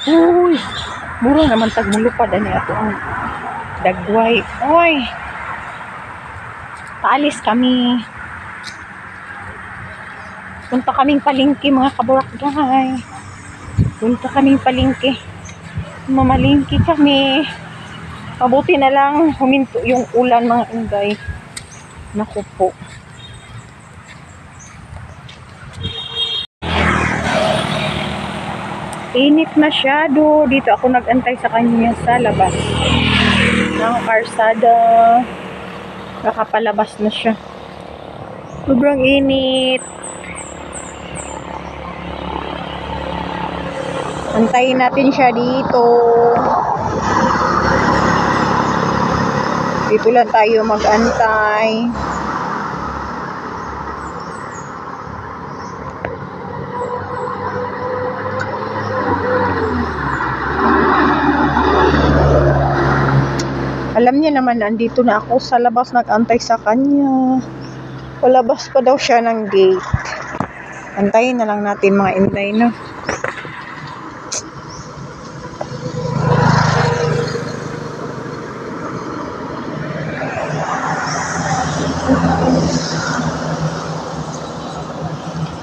Uy, mura naman tagmulupad ani ato ang dagway. Oy. Paalis kami. Punta kaming palengke mga kaburakday. Punta kaming palengke. Mamalingki kami. Mabuti na lang huminto yung ulan mga inday. Naku po. Init masyado. Dito ako nag-antay sa kanya sa labas ng karsada. Nakapalabas na siya. Sobrang init. Antayin natin siya dito. Dito lang tayo mag-antay. Alam niya naman, andito na ako sa labas nag-antay sa kanya. Palabas pa daw siya ng gate. Antayin na lang natin mga inday na.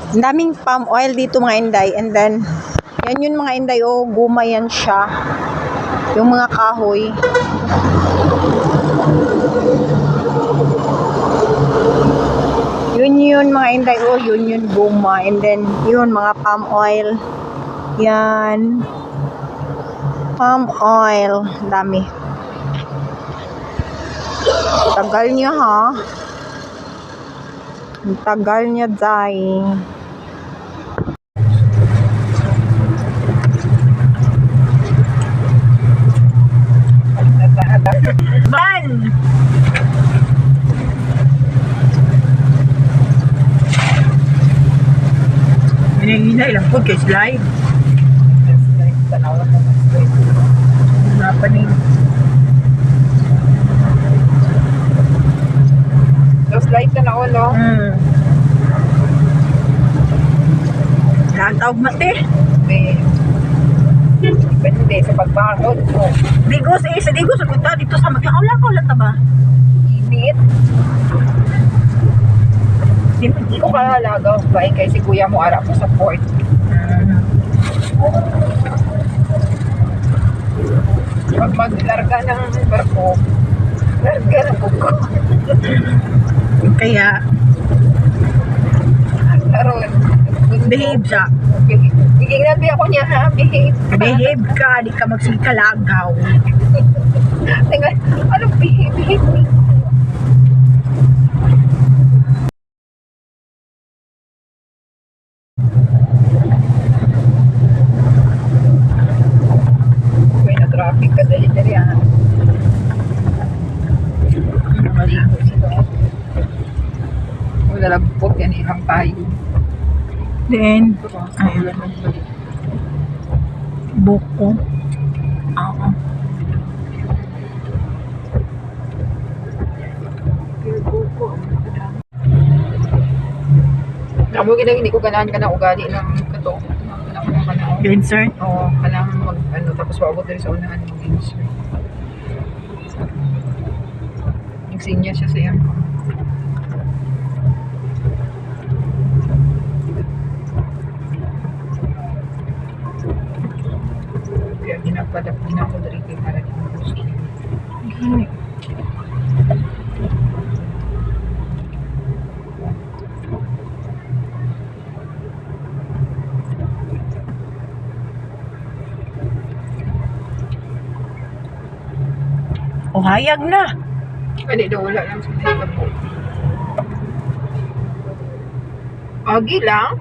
Ang daming palm oil dito mga inday. And then, yan yun mga inday. Oh, guma yan siya. Yung mga kahoy. Yun mga inday. Oh, yun guma. And then, yun mga palm oil. Yan. Palm oil. Dami. Tagal niya ha. Ang tagal niya dahil. Ban! Hinay lang po kay slide. Slide, tanawan na slide. Napanin. Slide na ako, no? Tawag mati. Depende sa pagbangon. Digos sa digos. Dito sa maglakaw-lakaw lang ba? Init. Hindi ko kalagaw. Bahay kay si kuya mo ara po sa port. Pag maglarga ng barko, larga na po ko. Kaya karon behave siya. Biging nabi ako niya ha, behave. Behave ka, di ka magsikalagaw. Tingnan, anong behave? Behave me. May na-traffic ka dali ha. Maligo sila. Wala lang po yan ilang tayo. Then, ayun. Buko. Oo. Amo gina hindi ko ganahan ka na ugali ng kato. Insert? Oo, kanang mag ano tapos waabot diri sa unahan ng insert. Nagsinya siya sa iya. Padakin ako dari kay para di mo gusto. O hayag na. Kani daw wala lang sa tabo. Agi lang?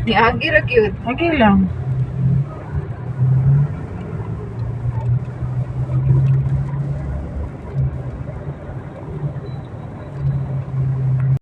Ni agi ra gyud. Agi lang.